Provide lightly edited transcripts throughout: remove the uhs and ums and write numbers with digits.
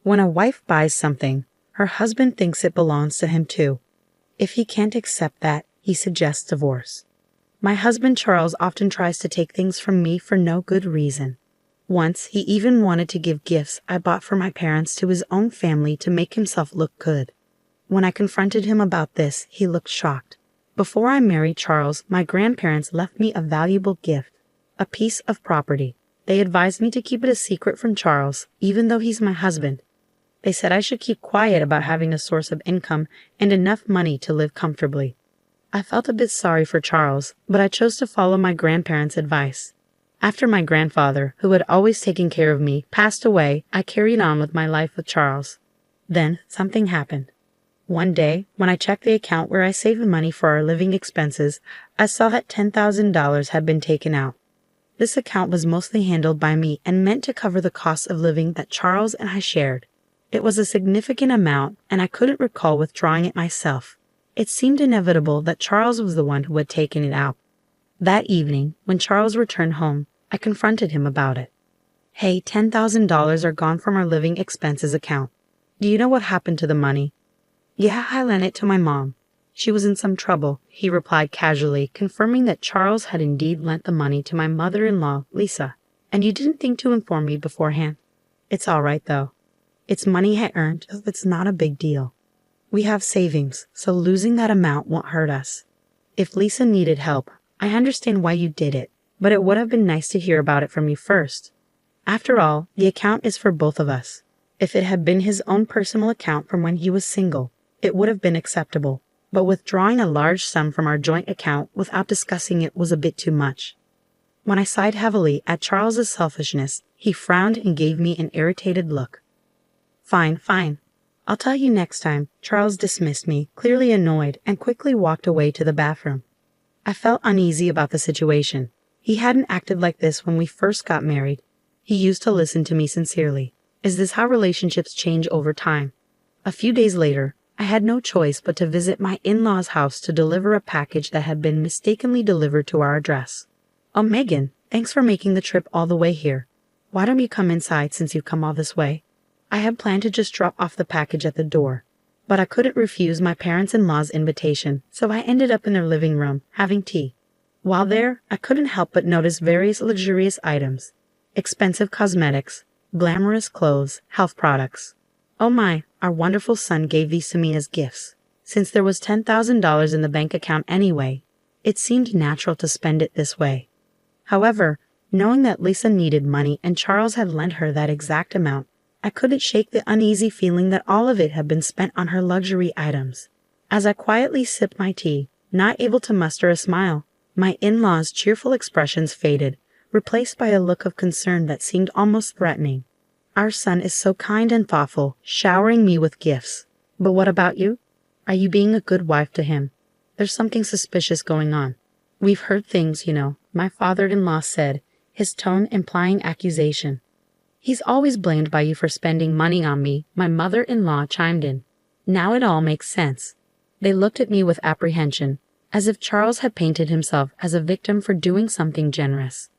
When a wife buys something, her husband thinks it belongs to him too. If he can't accept that, he suggests divorce. My husband Charles often tries to take things from me for no good reason. Once, he even wanted to give gifts I bought for my parents to his own family to make himself look good. When I confronted him about this, he looked shocked. Before I married Charles, my grandparents left me a valuable gift, a piece of property. They advised me to keep it a secret from Charles, even though he's my husband. They said I should keep quiet about having a source of income and enough money to live comfortably. I felt a bit sorry for Charles, but I chose to follow my grandparents' advice. After my grandfather, who had always taken care of me, passed away, I carried on with my life with Charles. Then, something happened. One day, when I checked the account where I saved money for our living expenses, I saw that $10,000 had been taken out. This account was mostly handled by me and meant to cover the costs of living that Charles and I shared. It was a significant amount, and I couldn't recall withdrawing it myself. It seemed inevitable that Charles was the one who had taken it out. That evening, when Charles returned home, I confronted him about it. "Hey, $10,000 are gone from our living expenses account. Do you know what happened to the money?" "Yeah, I lent it to my mom. She was in some trouble," he replied casually, confirming that Charles had indeed lent the money to my mother-in-law, Lisa. "And you didn't think to inform me beforehand?" "It's all right, though. It's money I earned, so it's not a big deal. We have savings, so losing that amount won't hurt us. If Lisa needed help, I understand why you did it, but it would have been nice to hear about it from you first. After all, the account is for both of us. If it had been his own personal account from when he was single, it would have been acceptable, but withdrawing a large sum from our joint account without discussing it was a bit too much." When I sighed heavily at Charles's selfishness, he frowned and gave me an irritated look. Fine. I'll tell you next time." Charles dismissed me, clearly annoyed, and quickly walked away to the bathroom. I felt uneasy about the situation. He hadn't acted like this when we first got married. He used to listen to me sincerely. Is this how relationships change over time? A few days later, I had no choice but to visit my in-laws' house to deliver a package that had been mistakenly delivered to our address. "Oh, Megan, thanks for making the trip all the way here. Why don't you come inside since you've come all this way?" I had planned to just drop off the package at the door, but I couldn't refuse my parents-in-law's invitation, so I ended up in their living room, having tea. While there, I couldn't help but notice various luxurious items, expensive cosmetics, glamorous clothes, health products. Oh my, our wonderful son gave these to me as gifts. Since there was $10,000 in the bank account anyway, it seemed natural to spend it this way. However, knowing that Lisa needed money and Charles had lent her that exact amount, I couldn't shake the uneasy feeling that all of it had been spent on her luxury items. As I quietly sipped my tea, not able to muster a smile, my in-laws' cheerful expressions faded, replaced by a look of concern that seemed almost threatening. "Our son is so kind and thoughtful, showering me with gifts. But what about you? Are you being a good wife to him? There's something suspicious going on." "We've heard things, my father-in-law said, his tone implying accusation. "He's always blamed by you for spending money on me," my mother-in-law chimed in. Now it all makes sense. They looked at me with apprehension, as if Charles had painted himself as a victim for doing something generous.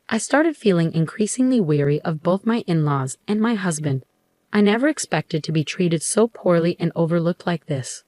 I started feeling increasingly weary of both my in-laws and my husband. I never expected to be treated so poorly and overlooked like this.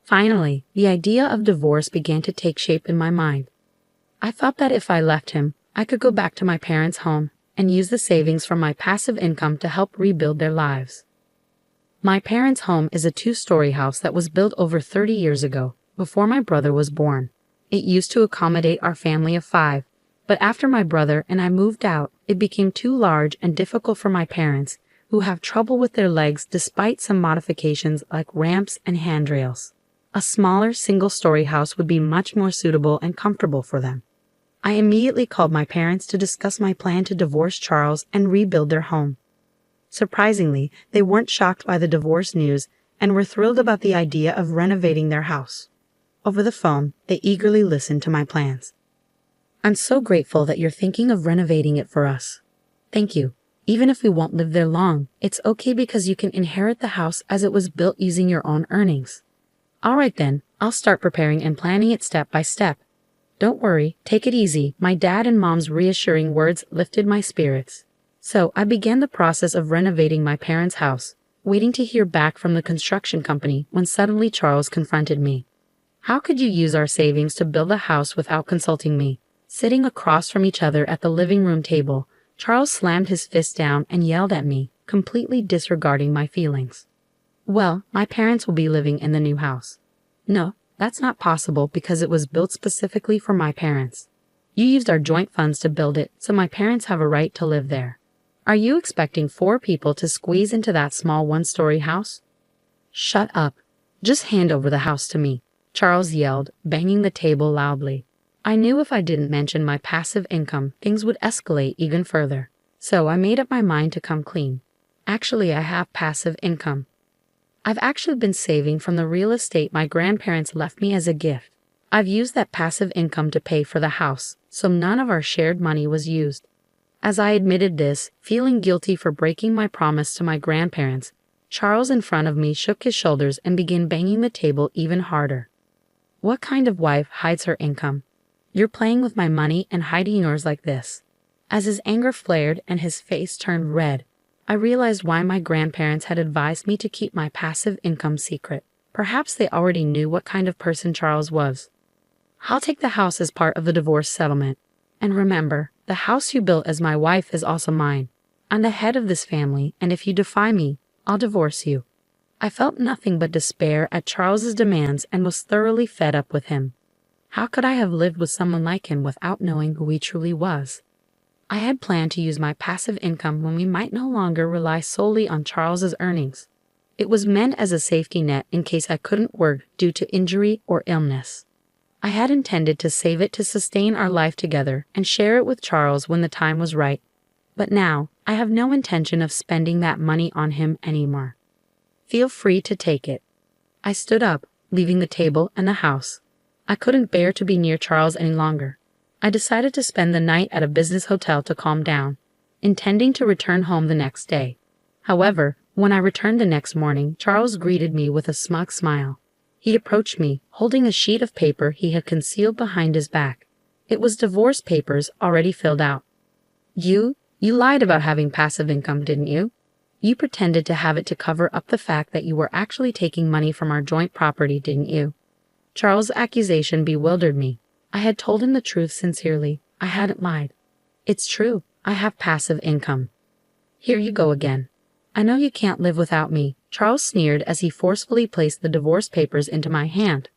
Finally, the idea of divorce began to take shape in my mind. I thought that if I left him, I could go back to my parents' home and use the savings from my passive income to help rebuild their lives. My parents' home is a 2-story house that was built over 30 years ago, before my brother was born. It used to accommodate our family of 5, but after my brother and I moved out, it became too large and difficult for my parents, who have trouble with their legs despite some modifications like ramps and handrails. A smaller single-story house would be much more suitable and comfortable for them. I immediately called my parents to discuss my plan to divorce Charles and rebuild their home. Surprisingly, they weren't shocked by the divorce news and were thrilled about the idea of renovating their house. Over the phone, they eagerly listened to my plans. "I'm so grateful that you're thinking of renovating it for us." "Thank you. Even if we won't live there long, it's okay because you can inherit the house as it was built using your own earnings." "All right then, I'll start preparing and planning it step by step." "Don't worry, take it easy." My dad and mom's reassuring words lifted my spirits. So I began the process of renovating my parents' house, waiting to hear back from the construction company when suddenly Charles confronted me. How could you use our savings to build a house without consulting me? Sitting across from each other at the living room table, Charles slammed his fist down and yelled at me, completely disregarding my feelings. Well, my parents will be living in the new house. No, that's not possible because it was built specifically for my parents. You used our joint funds to build it, so my parents have a right to live there. Are you expecting 4 people to squeeze into that small one-story house? Shut up. Just hand over the house to me, Charles yelled, banging the table loudly. I knew if I didn't mention my passive income, things would escalate even further. So I made up my mind to come clean. Actually, I have passive income. I've actually been saving from the real estate my grandparents left me as a gift. I've used that passive income to pay for the house, so none of our shared money was used. As I admitted this, feeling guilty for breaking my promise to my grandparents, Charles in front of me shook his shoulders and began banging the table even harder. What kind of wife hides her income? You're playing with my money and hiding yours like this. As his anger flared and his face turned red, I realized why my grandparents had advised me to keep my passive income secret. Perhaps they already knew what kind of person Charles was. I'll take the house as part of the divorce settlement. And remember, the house you built as my wife is also mine. I'm the head of this family, and if you defy me, I'll divorce you. I felt nothing but despair at Charles's demands and was thoroughly fed up with him. How could I have lived with someone like him without knowing who he truly was? I had planned to use my passive income when we might no longer rely solely on Charles's earnings. It was meant as a safety net in case I couldn't work due to injury or illness. I had intended to save it to sustain our life together and share it with Charles when the time was right. But now, I have no intention of spending that money on him anymore. Feel free to take it. I stood up, leaving the table and the house. I couldn't bear to be near Charles any longer. I decided to spend the night at a business hotel to calm down, intending to return home the next day. However, when I returned the next morning, Charles greeted me with a smug smile. He approached me, holding a sheet of paper he had concealed behind his back. It was divorce papers already filled out. You lied about having passive income, didn't you? You pretended to have it to cover up the fact that you were actually taking money from our joint property, didn't you? Charles' accusation bewildered me. I had told him the truth sincerely. I hadn't lied. It's true, I have passive income. Here you go again. I know you can't live without me, Charles sneered as he forcefully placed the divorce papers into my hand.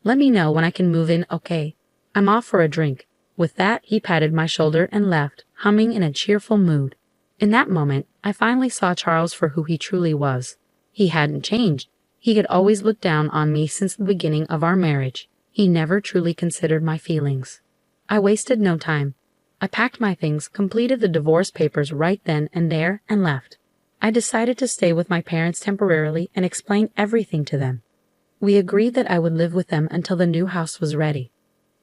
Let me know when I can move in, okay? I'm off for a drink. With that, he patted my shoulder and left, humming in a cheerful mood. In that moment, I finally saw Charles for who he truly was. He hadn't changed. He had always looked down on me since the beginning of our marriage. He never truly considered my feelings. I wasted no time. I packed my things, completed the divorce papers right then and there, and left. I decided to stay with my parents temporarily and explain everything to them. We agreed that I would live with them until the new house was ready.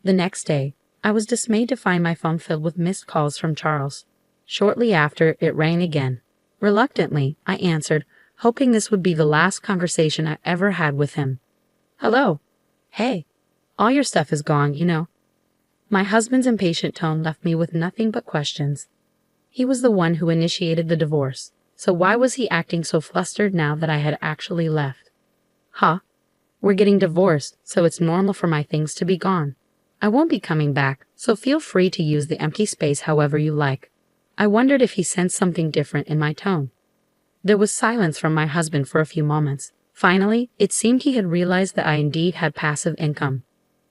The next day, I was dismayed to find my phone filled with missed calls from Charles. Shortly after, it rang again. Reluctantly, I answered, hoping this would be the last conversation I ever had with him. Hello. Hey. All your stuff is gone, you know. My husband's impatient tone left me with nothing but questions. He was the one who initiated the divorce, so why was he acting so flustered now that I had actually left? Huh? We're getting divorced, so it's normal for my things to be gone. I won't be coming back, so feel free to use the empty space however you like. I wondered if he sensed something different in my tone. There was silence from my husband for a few moments. Finally, it seemed he had realized that I indeed had passive income.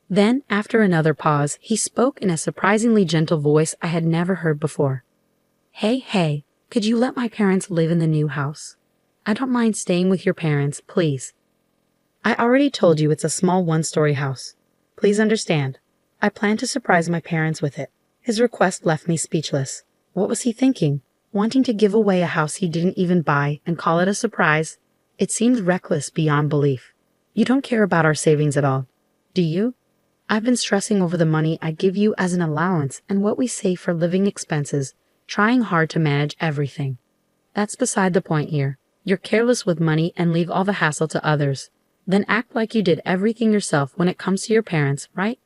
Then, after another pause, he spoke in a surprisingly gentle voice I had never heard before. Hey, could you let my parents live in the new house? I don't mind staying with your parents, please. I already told you it's a small one-story house. Please understand. I plan to surprise my parents with it. His request left me speechless. What was he thinking? Wanting to give away a house he didn't even buy and call it a surprise? It seemed reckless beyond belief. You don't care about our savings at all, do you? I've been stressing over the money I give you as an allowance and what we save for living expenses, trying hard to manage everything. That's beside the point here. You're careless with money and leave all the hassle to others. Then act like you did everything yourself when it comes to your parents, right?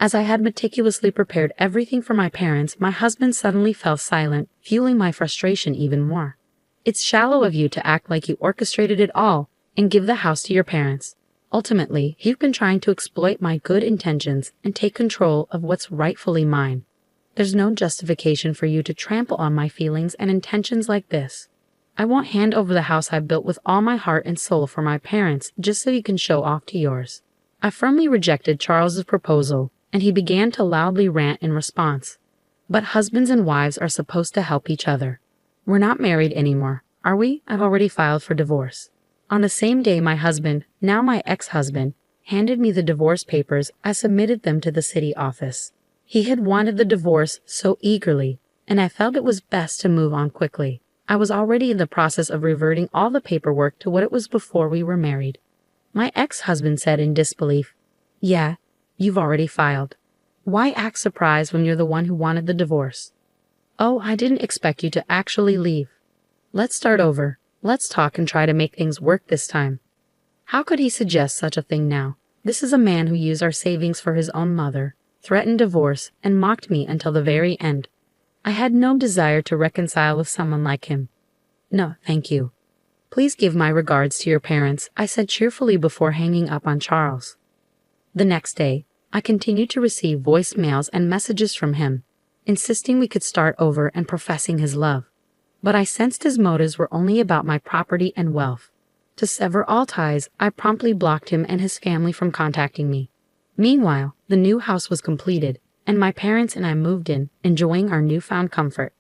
As I had meticulously prepared everything for my parents, my husband suddenly fell silent, fueling my frustration even more. It's shallow of you to act like you orchestrated it all and give the house to your parents. Ultimately, you've been trying to exploit my good intentions and take control of what's rightfully mine. There's no justification for you to trample on my feelings and intentions like this. I won't hand over the house I built with all my heart and soul for my parents just so you can show off to yours. I firmly rejected Charles's proposal, and he began to loudly rant in response. But husbands and wives are supposed to help each other. We're not married anymore, are we? I've already filed for divorce. On the same day my husband, now my ex-husband, handed me the divorce papers, I submitted them to the city office. He had wanted the divorce so eagerly, and I felt it was best to move on quickly. I was already in the process of reverting all the paperwork to what it was before we were married. My ex-husband said in disbelief, "Yeah, you've already filed. Why act surprised when you're the one who wanted the divorce?" "Oh, I didn't expect you to actually leave. Let's start over. Let's talk and try to make things work this time." How could he suggest such a thing now? This is a man who used our savings for his own mother, threatened divorce, and mocked me until the very end. I had no desire to reconcile with someone like him. "No, thank you. Please give my regards to your parents," I said cheerfully before hanging up on Charles. The next day, I continued to receive voicemails and messages from him, insisting we could start over and professing his love. But I sensed his motives were only about my property and wealth. To sever all ties, I promptly blocked him and his family from contacting me. Meanwhile, the new house was completed, and my parents and I moved in, enjoying our newfound comfort.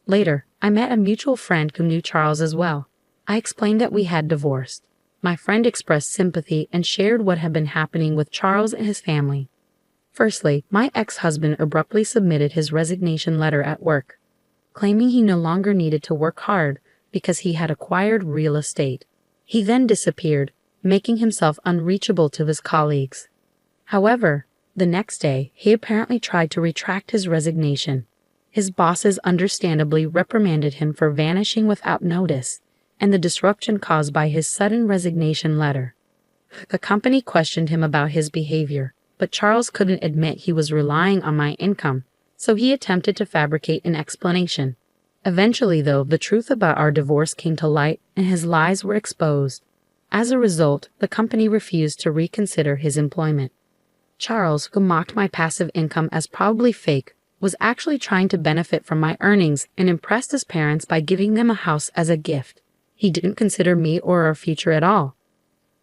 Later, I met a mutual friend who knew Charles as well. I explained that we had divorced. My friend expressed sympathy and shared what had been happening with Charles and his family. Firstly, my ex-husband abruptly submitted his resignation letter at work, claiming he no longer needed to work hard because he had acquired real estate. He then disappeared, making himself unreachable to his colleagues. However, the next day, he apparently tried to retract his resignation. His bosses understandably reprimanded him for vanishing without notice and the disruption caused by his sudden resignation letter. The company questioned him about his behavior, but Charles couldn't admit he was relying on my income, so he attempted to fabricate an explanation. Eventually, though, the truth about our divorce came to light and his lies were exposed. As a result, the company refused to reconsider his employment. Charles, who mocked my passive income as probably fake, was actually trying to benefit from my earnings and impressed his parents by giving them a house as a gift. He didn't consider me or our future at all.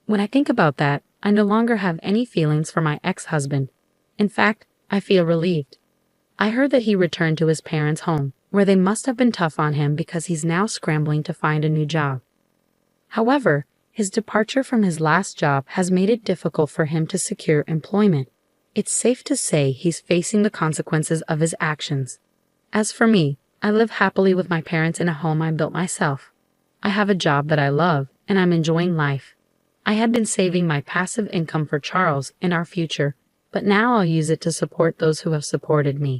When I think about that, I no longer have any feelings for my ex-husband. In fact, I feel relieved. I heard that he returned to his parents' home, where they must have been tough on him because he's now scrambling to find a new job. However, his departure from his last job has made it difficult for him to secure employment. It's safe to say he's facing the consequences of his actions. As for me, I live happily with my parents in a home I built myself. I have a job that I love, and I'm enjoying life. I had been saving my passive income for Charles and our future, but now I'll use it to support those who have supported me.